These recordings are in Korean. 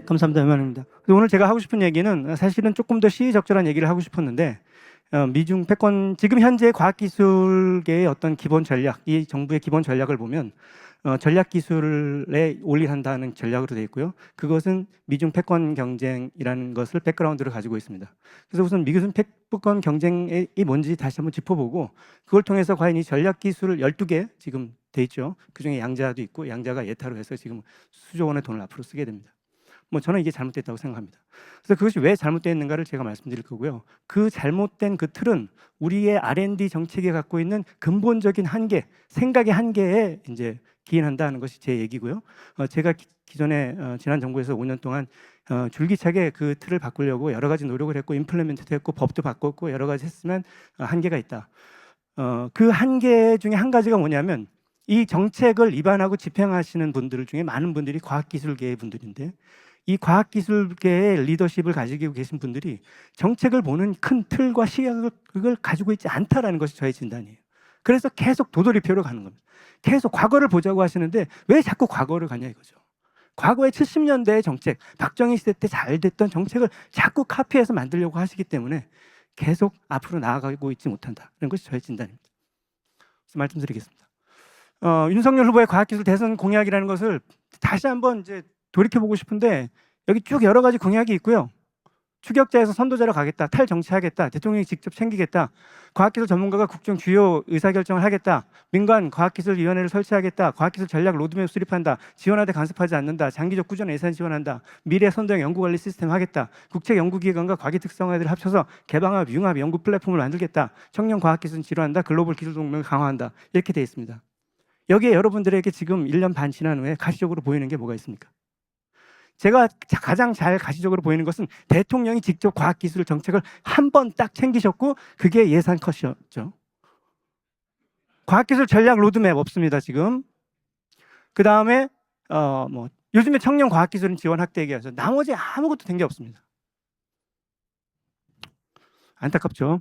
감사합니다. 이만입니다. 오늘 제가 하고 싶은 얘기는 사실은 조금 더 시의적절한 얘기를 하고 싶었는데 미중 패권 지금 현재 과학기술계의 어떤 기본 전략, 이 정부의 기본 전략을 보면 전략기술에 올인한다는 전략으로 되어 있고요. 그것은 미중 패권 경쟁이라는 것을 백그라운드로 가지고 있습니다. 그래서 우선 미중 패권 경쟁이 뭔지 다시 한번 짚어보고 그걸 통해서 과연 이 전략기술을 12개 지금 돼 있죠. 그중에 양자도 있고 양자가 예타로 해서 지금 수조 원의 돈을 앞으로 쓰게 됩니다. 저는 이게 잘못됐다고 생각합니다. 그래서 그것이 왜 잘못됐는가를 제가 말씀드릴 거고요. 그 잘못된 그 틀은 우리의 R&D 정책이 갖고 있는 근본적인 한계, 생각의 한계에 이제 기인한다는 것이 제 얘기고요. 제가 기존에 지난 정부에서 5년 동안 줄기차게 그 틀을 바꾸려고 여러 가지 노력을 했고 임플리먼트도 했고 법도 바꿨고 여러 가지 했으면 한계가 있다. 그 한계 중에 한 가지가 뭐냐면 이 정책을 입안하고 집행하시는 분들 중에 많은 분들이 과학기술계의 분들인데 이 과학기술계의 리더십을 가지고 계신 분들이 정책을 보는 큰 틀과 시각을 가지고 있지 않다라는 것이 저의 진단이에요. 그래서 계속 도돌이표로 가는 겁니다. 계속 과거를 보자고 하시는데 왜 자꾸 과거를 가냐 이거죠. 과거의 70년대의 정책, 박정희 시대 때 잘 됐던 정책을 자꾸 카피해서 만들려고 하시기 때문에 계속 앞으로 나아가고 있지 못한다는 것이 저의 진단입니다. 그래서 말씀드리겠습니다. 윤석열 후보의 과학기술 대선 공약이라는 것을 다시 한번 이제 돌이켜보고 싶은데 여기 쭉 여러 가지 공약이 있고요. 추격자에서 선도자로 가겠다, 탈정치하겠다, 대통령이 직접 챙기겠다, 과학기술 전문가가 국정 주요 의사결정을 하겠다, 민간 과학기술위원회를 설치하겠다, 과학기술 전략 로드맵 수립한다, 지원하되 간섭하지 않는다, 장기적 꾸준한 예산 지원한다, 미래 선도형 연구관리 시스템 하겠다, 국책연구기관과 과기특성화들을 합쳐서 개방학, 융합 연구 플랫폼을 만들겠다, 청년 과학기술 지원한다, 글로벌 기술 동맹을 강화한다 이렇게 되어 있습니다. 여기에 여러분들에게 지금 1년 반 지난 후에 가시적으로 보이는 게 뭐가 있습니까? 제가 가장 잘 가시적으로 보이는 것은 대통령이 직접 과학기술 정책을 한 번 딱 챙기셨고 그게 예산 컷이었죠. 과학기술 전략 로드맵 없습니다 지금. 그 다음에 요즘에 청년 과학기술은 지원 확대 얘기하죠. 나머지 아무것도 된 게 없습니다. 안타깝죠.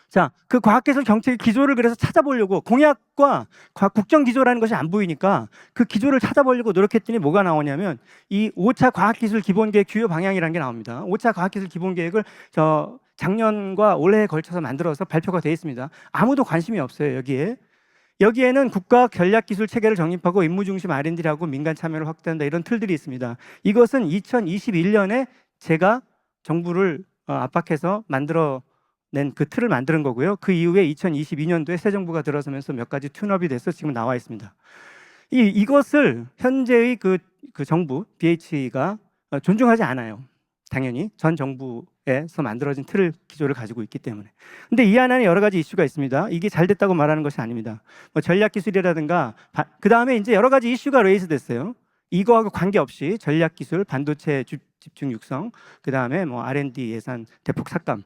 자, 그 과학기술 정책의 기조를 그래서 찾아보려고 공약과 국정 기조라는 것이 안 보이니까 그 기조를 찾아보려고 노력했더니 뭐가 나오냐면 이 5차 과학기술 기본계획 주요 방향이라는 게 나옵니다. 5차 과학기술 기본계획을 작년과 올해에 걸쳐서 만들어서 발표가 되어 있습니다. 아무도 관심이 없어요 여기에. 여기에는 국가 전략기술 체계를 정립하고 임무 중심 R&D를 하고 민간 참여를 확대한다 이런 틀들이 있습니다. 이것은 2021년에 제가 정부를 압박해서 낸 그 틀을 만드는 거고요. 그 이후에 2022년도에 새 정부가 들어서면서 몇 가지 튠업이 돼서 지금 나와 있습니다. 이것을 현재의 그 정부 BH가 존중하지 않아요. 당연히 전 정부에서 만들어진 틀 기조를 가지고 있기 때문에. 근데 이 안에는 여러 가지 이슈가 있습니다. 이게 잘 됐다고 말하는 것이 아닙니다. 전략기술이라든가 그 다음에 이제 여러 가지 이슈가 레이즈 됐어요. 이거하고 관계없이 전략기술, 반도체 집중 육성, 그 다음에 R&D 예산 대폭 삭감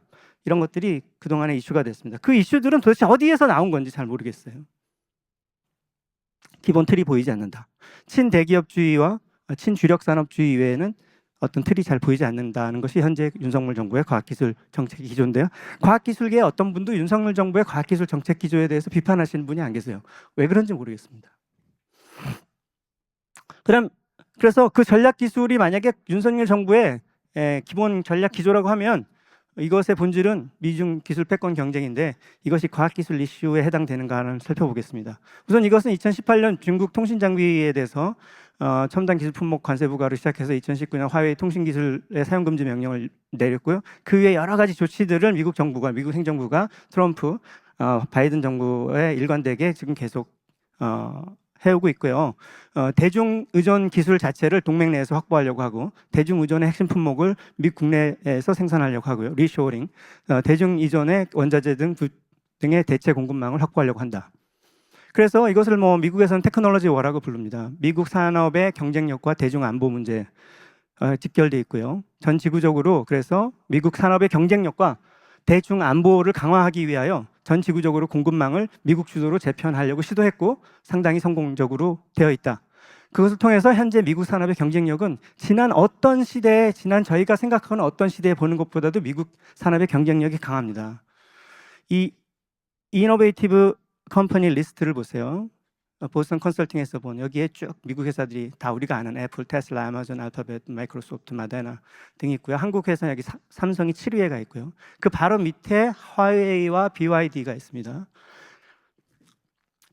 이런 것들이 그동안에 이슈가 됐습니다. 그 이슈들은 도대체 어디에서 나온 건지 잘 모르겠어요. 기본 틀이 보이지 않는다. 친대기업주의와 친주력산업주의 이외에는 어떤 틀이 잘 보이지 않는다는 것이 현재 윤석열 정부의 과학기술 정책 기조인데요. 과학기술계의 어떤 분도 윤석열 정부의 과학기술 정책 기조에 대해서 비판하시는 분이 안 계세요. 왜 그런지 모르겠습니다. 그래서 그 전략기술이 만약에 윤석열 정부의 기본 전략 기조라고 하면 이것의 본질은 미중 기술 패권 경쟁인데 이것이 과학기술 이슈에 해당되는가를 살펴보겠습니다. 우선 이것은 2018년 중국 통신장비에 대해서 첨단 기술 품목 관세 부과로 시작해서 2019년 화웨이 통신기술의 사용금지 명령을 내렸고요. 그 외에 여러 가지 조치들을 미국 행정부가 트럼프, 바이든 정부의 일관되게 지금 계속 해오고 있고요. 대중 의존 기술 자체를 동맹 내에서 확보하려고 하고 대중 의존의 핵심 품목을 미국 국내에서 생산하려고 하고요. 리쇼어링, 대중 이전의 원자재 등의 대체 공급망을 확보하려고 한다. 그래서 이것을 미국에서는 테크놀로지 워라고 부릅니다. 미국 산업의 경쟁력과 대중 안보 문제 직결되어 있고요. 전 지구적으로 그래서 미국 산업의 경쟁력과 대중 안보를 강화하기 위하여 전 지구적으로 공급망을 미국 주도로 재편하려고 시도했고 상당히 성공적으로 되어 있다. 그것을 통해서 현재 미국 산업의 경쟁력은 지난 저희가 생각하는 어떤 시대에 보는 것보다도 미국 산업의 경쟁력이 강합니다. 이 이노베이티브 컴퍼니 리스트를 보세요. 보스턴 컨설팅에서 본 여기에 쭉 미국 회사들이 다 우리가 아는 애플, 테슬라, 아마존, 알파벳, 마이크로소프트, 마데나 등이 있고요. 한국 회사 여기 삼성이 7위에 가 있고요. 그 바로 밑에 화웨이와 BYD가 있습니다.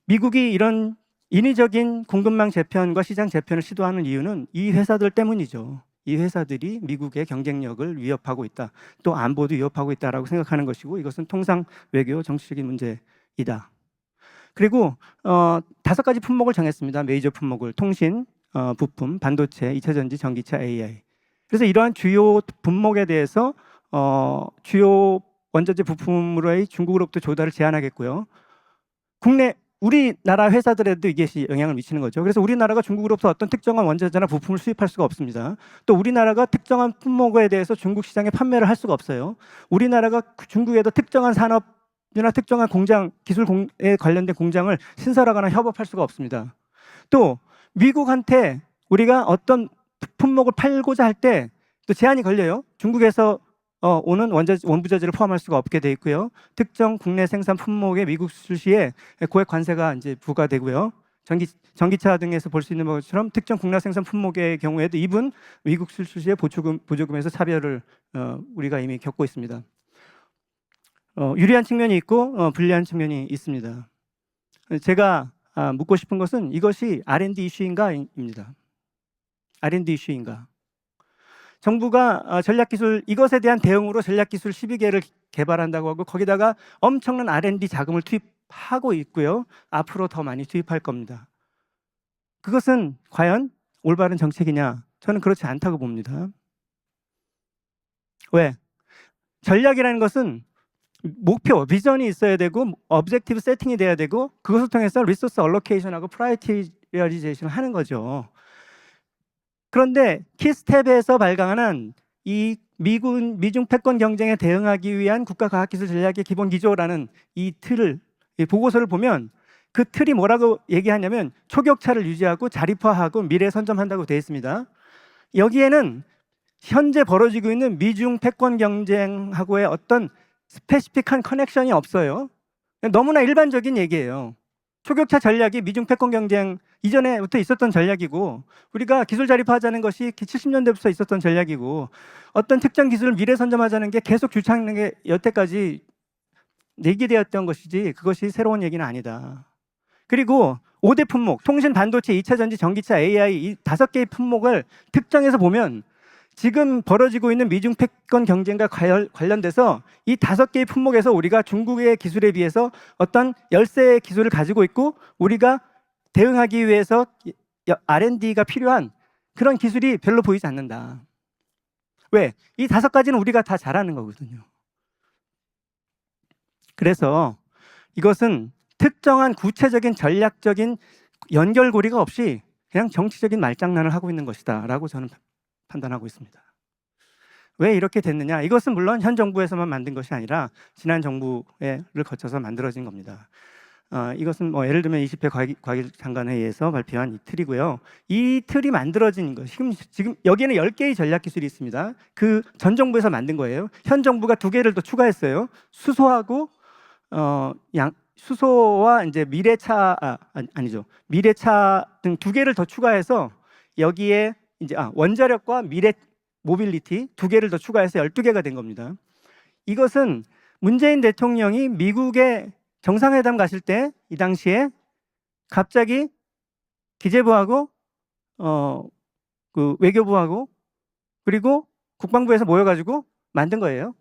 미국이 이런 인위적인 공급망 재편과 시장 재편을 시도하는 이유는 이 회사들 때문이죠. 이 회사들이 미국의 경쟁력을 위협하고 있다. 또 안보도 위협하고 있다라고 생각하는 것이고, 이것은 통상 외교 정치적인 문제이다. 그리고 5가지 품목을 정했습니다. 메이저 품목을 통신, 부품, 반도체, 2차 전지, 전기차, AI. 그래서 이러한 주요 품목에 대해서 주요 원자재 부품으로의 중국으로부터 조달을 제한하겠고요. 국내 우리나라 회사들에도 이것이 영향을 미치는 거죠. 그래서 우리나라가 중국으로부터 어떤 특정한 원자재나 부품을 수입할 수가 없습니다. 또 우리나라가 특정한 품목에 대해서 중국 시장에 판매를 할 수가 없어요. 우리나라가 중국에도 특정한 산업이나 특정한 공장, 기술에 관련된 공장을 신설하거나 협업할 수가 없습니다. 또 미국한테 우리가 어떤 품목을 팔고자 할 때 또 제한이 걸려요. 중국에서 오는 원부자재를 포함할 수가 없게 돼 있고요. 특정 국내 생산 품목의 미국 수출 시에 고액 관세가 이제 부과되고요. 전기차 등에서 볼 수 있는 것처럼 특정 국내 생산 품목의 경우에도 이분 미국 수출 시에 보조금에서 차별을 우리가 이미 겪고 있습니다. 유리한 측면이 있고 불리한 측면이 있습니다. 제가 묻고 싶은 것은 이것이 R&D 이슈인가입니다. R&D 이슈인가? 정부가 전략기술 이것에 대한 대응으로 전략기술 12개를 개발한다고 하고 거기다가 엄청난 R&D 자금을 투입하고 있고요. 앞으로 더 많이 투입할 겁니다. 그것은 과연 올바른 정책이냐? 저는 그렇지 않다고 봅니다. 왜? 전략이라는 것은 목표, 비전이 있어야 되고 objective 세팅이 돼야 되고 그것을 통해서 리소스 얼로케이션하고 프라이어리제이션을 하는 거죠. 그런데 키스텝에서 발간하는 이 미중 패권 경쟁에 대응하기 위한 국가과학기술 전략의 기본 기조라는 이 틀을, 이 보고서를 보면 그 틀이 뭐라고 얘기하냐면 초격차를 유지하고 자립화하고 미래 선점한다고 되어 있습니다. 여기에는 현재 벌어지고 있는 미중 패권 경쟁하고의 어떤 스페시픽한 커넥션이 없어요. 너무나 일반적인 얘기예요. 초격차 전략이 미중 패권 경쟁 이전에부터 있었던 전략이고 우리가 기술 자립화하자는 것이 70년대부터 있었던 전략이고 어떤 특정 기술을 미래 선점하자는 게 계속 주창하는 게 여태까지 얘기되었던 것이지 그것이 새로운 얘기는 아니다. 그리고 5대 품목, 통신, 반도체, 2차 전지, 전기차, AI 이 5개의 품목을 특정해서 보면 지금 벌어지고 있는 미중 패권 경쟁과 관련돼서 이 5개의 품목에서 우리가 중국의 기술에 비해서 어떤 열세의 기술을 가지고 있고 우리가 대응하기 위해서 R&D가 필요한 그런 기술이 별로 보이지 않는다. 왜? 이 5가지는 우리가 다 잘하는 거거든요. 그래서 이것은 특정한 구체적인 전략적인 연결고리가 없이 그냥 정치적인 말장난을 하고 있는 것이다 라고 저는 판단하고 있습니다. 왜 이렇게 됐느냐? 이것은 물론 현 정부에서만 만든 것이 아니라 지난 정부를 거쳐서 만들어진 겁니다. 이것은 뭐 예를 들면 20회 과기장관회의에서 발표한 이 틀이고요. 이 틀이 만들어진 것, 지금 여기에는 10개의 전략기술이 있습니다. 그 전 정부에서 만든 거예요. 현 정부가 2개를 더 추가했어요. 수소하고 수소와 이제 미래차 미래차 등 2개를 더 추가해서 여기에 이제 원자력과 미래 모빌리티 2개를 더 추가해서 12개가 된 겁니다. 이것은 문재인 대통령이 미국에 정상회담 갔을 때 이 당시에 갑자기 기재부하고 그 외교부하고 그리고 국방부에서 모여가지고 만든 거예요.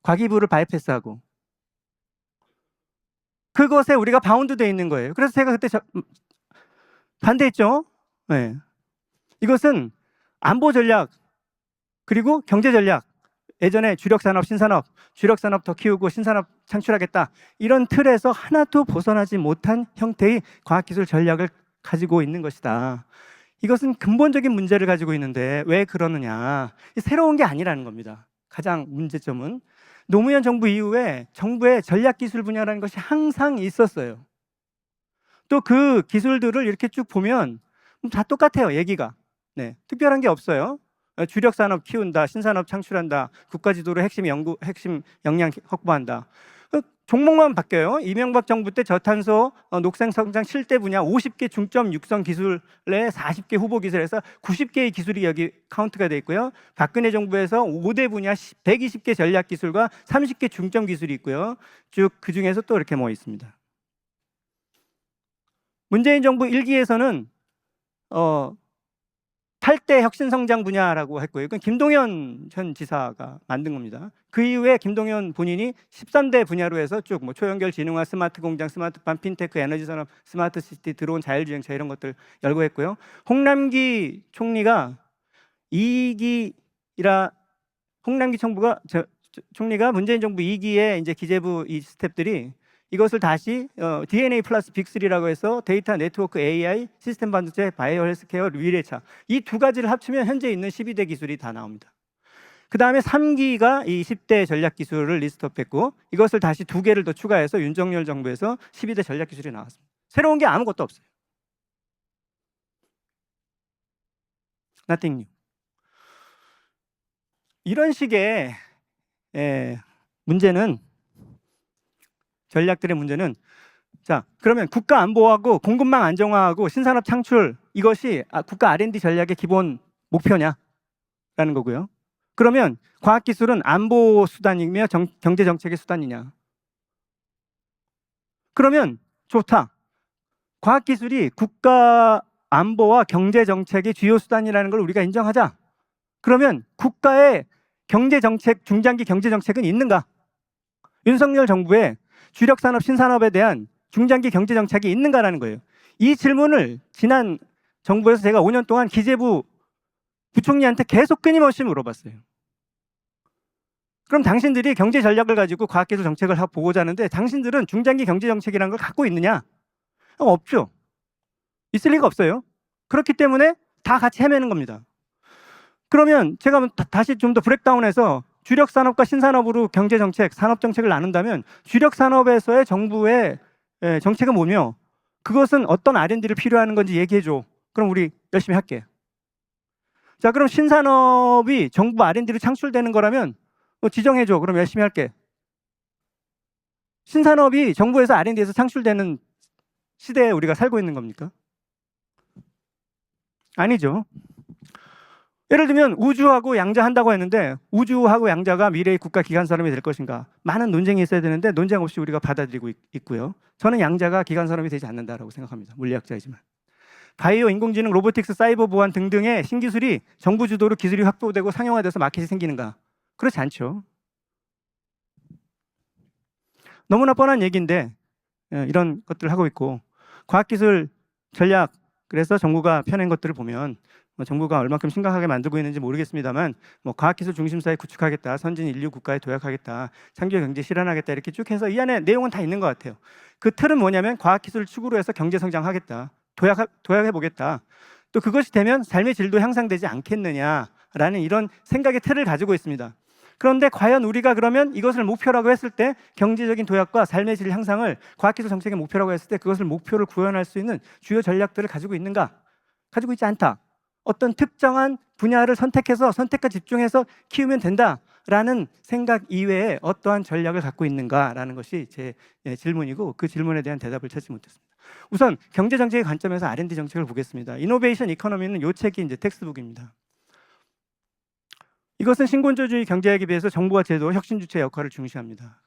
과기부를 바이패스하고 그것에 우리가 바운드되어 있는 거예요. 그래서 제가 그때 반대했죠. 네. 이것은 안보 전략 그리고 경제 전략 예전에 주력산업, 신산업, 주력산업 더 키우고 신산업 창출하겠다 이런 틀에서 하나도 벗어나지 못한 형태의 과학기술 전략을 가지고 있는 것이다. 이것은 근본적인 문제를 가지고 있는데 왜 그러느냐. 새로운 게 아니라는 겁니다. 가장 문제점은 노무현 정부 이후에 정부의 전략기술 분야라는 것이 항상 있었어요. 또 그 기술들을 이렇게 쭉 보면 다 똑같아요. 얘기가. 네, 특별한 게 없어요. 주력 산업 키운다, 신산업 창출한다, 국가 지도로 핵심 역량 확보한다. 종목만 바뀌어요. 이명박 정부 때 저탄소 녹색성장 7대 분야 50개 중점 육성 기술에 40개 후보 기술에서 90개의 기술이 여기 카운트가 돼 있고요. 박근혜 정부에서 5대 분야 120개 전략 기술과 30개 중점 기술이 있고요. 쭉 그 중에서 또 이렇게 모여 있습니다. 문재인 정부 1기에서는 8대 혁신성장 분야라고 했고요. 이건 김동연 현 지사가 만든 겁니다. 그 이후에 김동연 본인이 13대 분야로 해서 쭉 초연결 진흥화, 스마트 공장, 스마트팜, 핀테크, 에너지 산업, 스마트 시티, 드론, 자율주행차 이런 것들 열고 했고요. 홍남기 총리가 2기라 홍남기 총리가 문재인 정부 2기에 이제 기재부 이 스텝들이 이것을 다시 DNA 플러스 빅3라고 해서 데이터 네트워크 AI, 시스템 반도체, 바이오 헬스케어, 위례차 이 두 가지를 합치면 현재 있는 12대 기술이 다 나옵니다. 그 다음에 3기가 이 10대 전략 기술을 리스트업했고 이것을 다시 2개를 더 추가해서 윤석열 정부에서 12대 전략 기술이 나왔습니다. 새로운 게 아무것도 없어요. Nothing new. 이런 식의 문제는 전략들의 문제는 자 그러면 국가 안보하고 공급망 안정화하고 신산업 창출 이것이 국가 R&D 전략의 기본 목표냐라는 거고요. 그러면 과학기술은 안보 수단이며 경제 정책의 수단이냐? 그러면 좋다. 과학기술이 국가 안보와 경제 정책의 주요 수단이라는 걸 우리가 인정하자. 그러면 국가의 경제 정책, 중장기 경제 정책은 있는가? 윤석열 정부의 주력 산업, 신산업에 대한 중장기 경제 정책이 있는가라는 거예요. 이 질문을 지난 정부에서 제가 5년 동안 기재부 부총리한테 계속 끊임없이 물어봤어요. 그럼 당신들이 경제 전략을 가지고 과학기술 정책을 보고자 하는데 당신들은 중장기 경제 정책이라는 걸 갖고 있느냐? 없죠. 있을 리가 없어요. 그렇기 때문에 다 같이 헤매는 겁니다. 그러면 제가 다시 좀 더 브레이크다운해서 주력 산업과 신산업으로 경제 정책, 산업 정책을 나눈다면 주력 산업에서의 정부의 정책은 뭐며 그것은 어떤 R&D를 필요하는 건지 얘기해 줘. 그럼 우리 열심히 할게. 자, 그럼 신산업이 정부 R&D로 창출되는 거라면 지정해 줘. 그럼 열심히 할게. 신산업이 정부에서 R&D에서 창출되는 시대에 우리가 살고 있는 겁니까? 아니죠. 예를 들면 우주하고 양자 한다고 했는데 우주하고 양자가 미래의 국가 기관 산업이 될 것인가? 많은 논쟁이 있어야 되는데 논쟁 없이 우리가 받아들이고 있고요. 저는 양자가 기관 산업이 되지 않는다라고 생각합니다. 물리학자이지만. 바이오, 인공지능, 로보틱스, 사이버 보안 등등의 신기술이 정부 주도로 기술이 확보되고 상용화돼서 마켓이 생기는가? 그렇지 않죠. 너무나 뻔한 얘기인데 이런 것들을 하고 있고 과학기술 전략 그래서 정부가 펴낸 것들을 보면 정부가 얼마큼 심각하게 만들고 있는지 모르겠습니다만 과학기술 중심사회 구축하겠다, 선진 인류 국가에 도약하겠다, 창조 경제 실현하겠다 이렇게 쭉 해서 이 안에 내용은 다 있는 것 같아요. 그 틀은 뭐냐면 과학기술을 축으로 해서 경제 성장하겠다, 도약해보겠다. 또 그것이 되면 삶의 질도 향상되지 않겠느냐라는 이런 생각의 틀을 가지고 있습니다. 그런데 과연 우리가 그러면 이것을 목표라고 했을 때 경제적인 도약과 삶의 질 향상을 과학기술 정책의 목표라고 했을 때 그것을 목표를 구현할 수 있는 주요 전략들을 가지고 있는가? 가지고 있지 않다. 어떤 특정한 분야를 선택해서 선택과 집중해서 키우면 된다라는 생각 이외에 어떠한 전략을 갖고 있는가라는 것이 제 질문이고 그 질문에 대한 대답을 찾지 못했습니다. 우선 경제 정책의 관점에서 R&D 정책을 보겠습니다. 이노베이션 이코노미는 이 책이 이제 텍스트북입니다. 이것은 신곤조주의 경제학에 비해서 정부와 제도, 혁신 주체의 역할을 중시합니다.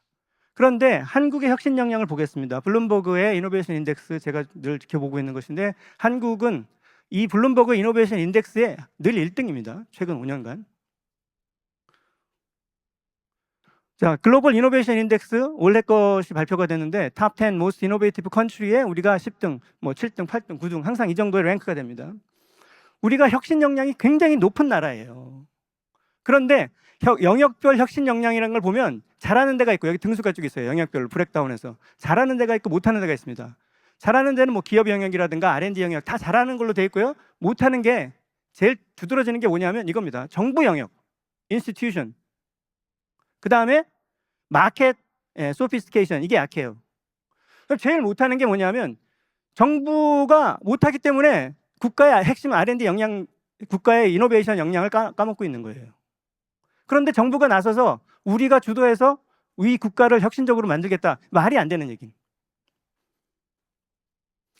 그런데 한국의 혁신 역량을 보겠습니다. 블룸버그의 이노베이션 인덱스 제가 늘 지켜보고 있는 것인데 한국은 이 블룸버그 이노베이션 인덱스에 늘 1등입니다. 최근 5년간. 자, 글로벌 이노베이션 인덱스 올해 것이 발표가 됐는데 탑 10 most innovative country에 우리가 10등, 7등, 8등, 9등 항상 이 정도의 랭크가 됩니다. 우리가 혁신 역량이 굉장히 높은 나라예요. 그런데 영역별 혁신 역량이라는 걸 보면 잘하는 데가 있고 여기 등수가 쭉 있어요. 영역별로 브렉다운해서 잘하는 데가 있고 못하는 데가 있습니다. 잘하는 데는 기업 영역이라든가 R&D 영역 다 잘하는 걸로 돼 있고요. 못하는 게 제일 두드러지는 게 뭐냐면 이겁니다. 정부 영역, institution. 그 다음에 마켓, sophistication 이게 약해요. 그럼 제일 못하는 게 뭐냐면 정부가 못하기 때문에 국가의 핵심 R&D 역량, 국가의 이노베이션 역량을 까먹고 있는 거예요. 그런데 정부가 나서서 우리가 주도해서 이 국가를 혁신적으로 만들겠다. 말이 안 되는 얘기는.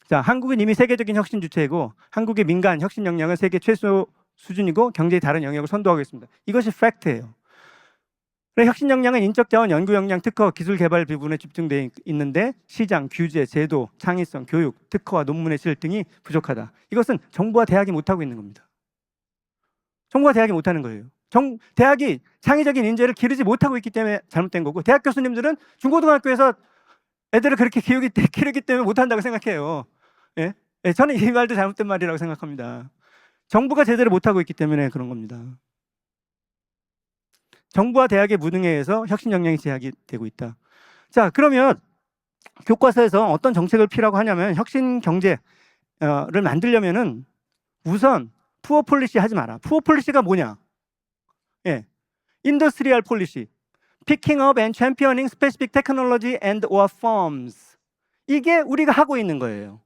자, 한국은 이미 세계적인 혁신 주체이고 한국의 민간 혁신 역량은 세계 최소 수준이고 경제의 다른 영역을 선도하고 있습니다. 이것이 팩트예요. 혁신 역량은 인적 자원, 연구 역량, 특허, 기술 개발 부분에 집중되어 있는데 시장, 규제, 제도, 창의성, 교육, 특허와 논문의 질 등이 부족하다. 이것은 정부와 대학이 못하고 있는 겁니다. 정부와 대학이 못하는 거예요. 대학이 창의적인 인재를 기르지 못하고 있기 때문에 잘못된 거고, 대학 교수님들은 중고등학교에서 애들을 그렇게 기르기 때문에 못한다고 생각해요. 예? 예, 저는 이 말도 잘못된 말이라고 생각합니다. 정부가 제대로 못하고 있기 때문에 그런 겁니다. 정부와 대학의 무능에 의해서 혁신 역량이 제약이 되고 있다. 자, 그러면 교과서에서 어떤 정책을 필요하고 하냐면 혁신 경제를 만들려면은 우선 푸어 폴리시 하지 마라. 푸어 폴리시가 뭐냐? 예, 인더스트리얼 폴리시, picking up and championing specific technology and or forms. 이게 우리가 하고 있는 거예요.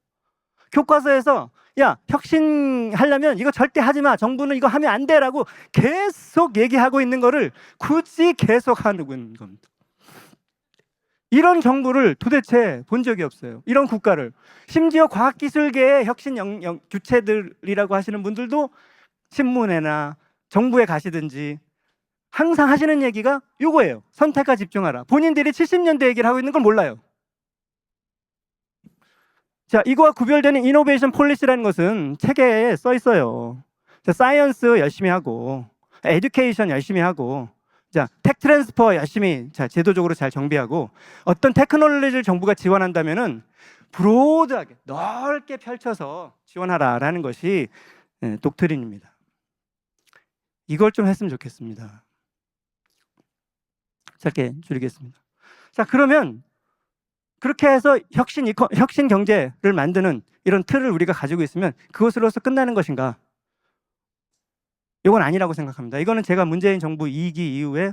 교과서에서 야, 혁신하려면 이거 절대 하지 마. 정부는 이거 하면 안 돼라고 계속 얘기하고 있는 거를 굳이 계속 하는 겁니다. 이런 정부를 도대체 본 적이 없어요. 이런 국가를. 심지어 과학기술계의 혁신 주체들이라고 하시는 분들도 신문에나 정부에 가시든지 항상 하시는 얘기가 이거예요. 선택과 집중하라. 본인들이 70년대 얘기를 하고 있는 걸 몰라요. 자, 이거와 구별되는 이노베이션 폴리시라는 것은 책에 써 있어요. 자, 사이언스 열심히 하고, 에듀케이션 열심히 하고, 자, 텍 트랜스퍼 열심히 제도적으로 잘 정비하고, 어떤 테크놀로지를 정부가 지원한다면은 브로드하게 넓게 펼쳐서 지원하라라는 것이 독트린입니다. 이걸 좀 했으면 좋겠습니다. 짧게 줄이겠습니다. 자, 그러면 그렇게 해서 혁신 경제를 만드는 이런 틀을 우리가 가지고 있으면 그것으로서 끝나는 것인가? 이건 아니라고 생각합니다. 이거는 제가 문재인 정부 2기 이후에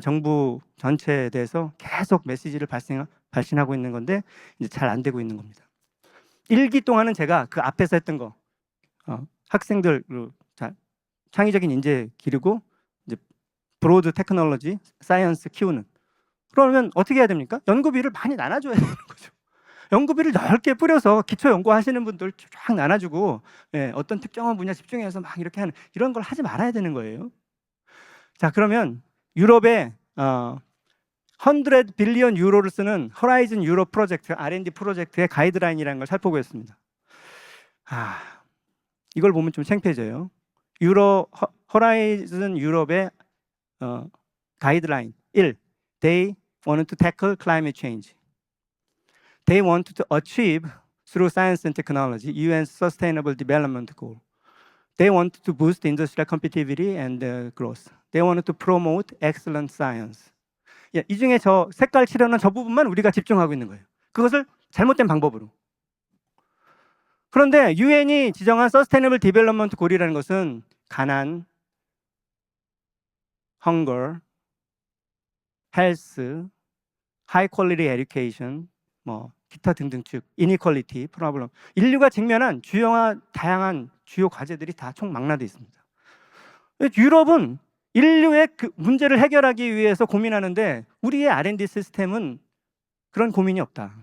정부 전체에 대해서 계속 메시지를 발신하고 있는 건데 이제 잘 안 되고 있는 겁니다. 1기 동안은 제가 그 앞에서 했던 거 학생들 창의적인 인재 기르고 이제 브로드 테크놀로지, 사이언스 키우는. 그러면 어떻게 해야 됩니까? 연구비를 많이 나눠줘야 되는 거죠. 연구비를 넓게 뿌려서 기초 연구하시는 분들 쫙 나눠주고 어떤 특정한 분야 집중해서 막 이렇게 하는 이런 걸 하지 말아야 되는 거예요. 자, 그러면 유럽의 100 빌리언 유로를 쓰는 호라이즌 유럽 프로젝트, R&D 프로젝트의 가이드라인이라는 걸 살펴보겠습니다. 이걸 보면 좀 창피해져요. 호라이즌 유럽의 가이드라인 1. They want to tackle climate change. They want to achieve through science and technology UN's Sustainable Development Goal. They want to boost industrial competitivity and growth. They want to promote excellent science. 이 중에 저 색깔 칠하는 저 부분만 우리가 집중하고 있는 거예요. 그것을 잘못된 방법으로. 그런데 UN이 지정한 Sustainable Development Goal이라는 것은 가난, hunger, health, high quality education, 기타 등등 즉 inequality, problem, 인류가 직면한 다양한 주요 과제들이 다 총망라되어 있습니다. 유럽은 인류의 그 문제를 해결하기 위해서 고민하는데 우리의 R&D 시스템은 그런 고민이 없다.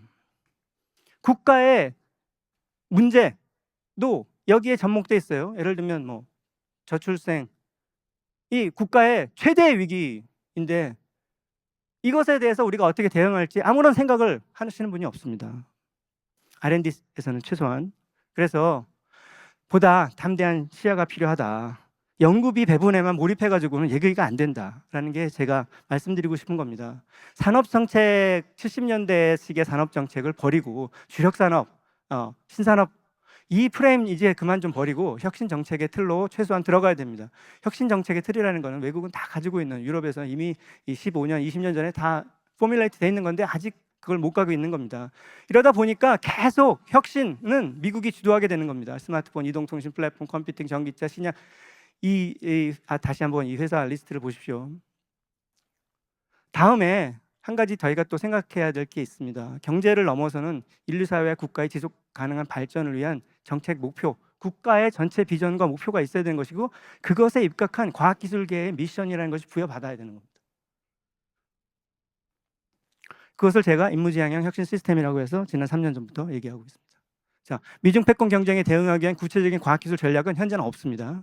국가의 문제도 여기에 접목되어 있어요. 예를 들면 저출생, 이 국가의 최대의 위기인데 이것에 대해서 우리가 어떻게 대응할지 아무런 생각을 하시는 분이 없습니다. R&D에서는 최소한. 그래서 보다 담대한 시야가 필요하다. 연구비 배분에만 몰입해가지고는 얘기가 안 된다라는 게 제가 말씀드리고 싶은 겁니다. 산업정책, 70년대식의 산업정책을 버리고 주력산업, 신산업 이 프레임 이제 그만 좀 버리고 혁신 정책의 틀로 최소한 들어가야 됩니다. 혁신 정책의 틀이라는 거는 외국은 다 가지고 있는, 유럽에서 이미 15년, 20년 전에 다 포뮬레이트 돼 있는 건데 아직 그걸 못 가고 있는 겁니다. 이러다 보니까 계속 혁신은 미국이 주도하게 되는 겁니다. 스마트폰, 이동통신 플랫폼, 컴퓨팅, 전기차, 신약. 다시 한번 이 회사 리스트를 보십시오. 다음에 한 가지 저희가 또 생각해야 될 게 있습니다. 경제를 넘어서는 인류 사회와 국가의 지속 가능한 발전을 위한 정책 목표, 국가의 전체 비전과 목표가 있어야 되는 것이고 그것에 입각한 과학기술계의 미션이라는 것이 부여받아야 되는 겁니다. 그것을 제가 인무지향형 혁신 시스템이라고 해서 지난 3년 전부터 얘기하고 있습니다. 자, 미중 패권 경쟁에 대응하기 위한 구체적인 과학기술 전략은 현재는 없습니다.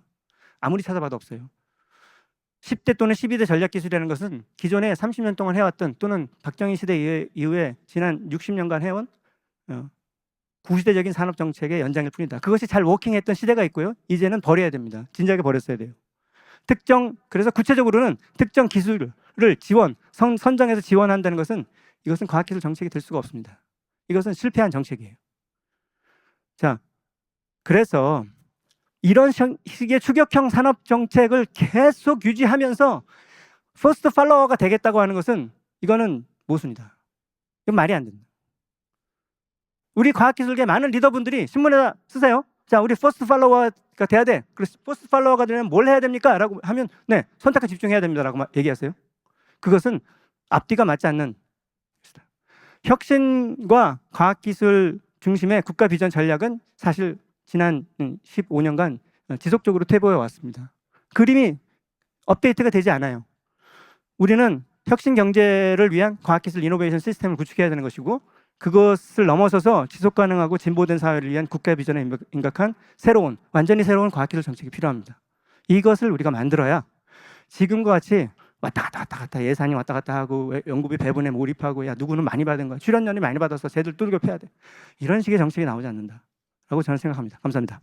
아무리 찾아봐도 없어요. 10대 또는 12대 전략기술이라는 것은 기존에 30년 동안 해왔던 또는 박정희 시대 이후에 지난 60년간 해온 구시대적인 산업정책의 연장일 뿐이다. 그것이 잘 워킹했던 시대가 있고요. 이제는 버려야 됩니다. 진작에 버렸어야 돼요. 그래서 구체적으로는 특정 기술을 선정해서 지원한다는 것은 이것은 과학기술 정책이 될 수가 없습니다. 이것은 실패한 정책이에요. 자, 그래서 이런 식의 추격형 산업 정책을 계속 유지하면서 퍼스트 팔로워가 되겠다고 하는 것은 이거는 모순이다. 이건 말이 안 된다. 우리 과학기술계 많은 리더분들이 신문에다 쓰세요. 자, 우리 퍼스트 팔로워가 돼야 돼. 그래서 퍼스트 팔로워가 되려면 뭘 해야 됩니까? 라고 하면 네, 선택과 집중해야 됩니다라고 얘기하세요. 그것은 앞뒤가 맞지 않는 것이다. 혁신과 과학기술 중심의 국가 비전 전략은 사실 지난 15년간 지속적으로 퇴보해 왔습니다. 그림이 업데이트가 되지 않아요. 우리는 혁신 경제를 위한 과학기술 이노베이션 시스템을 구축해야 되는 것이고 그것을 넘어서서 지속 가능하고 진보된 사회를 위한 국가 비전에 임각한 완전히 새로운 과학기술 정책이 필요합니다. 이것을 우리가 만들어야 지금과 같이 왔다 갔다 예산이 왔다 갔다 하고 연구비 배분에 몰입하고 야 누구는 많이 받은 거야 출연료이 많이 받아서 쟤들 두들겨 패야 돼 이런 식의 정책이 나오지 않는다라고 저는 생각합니다. 감사합니다.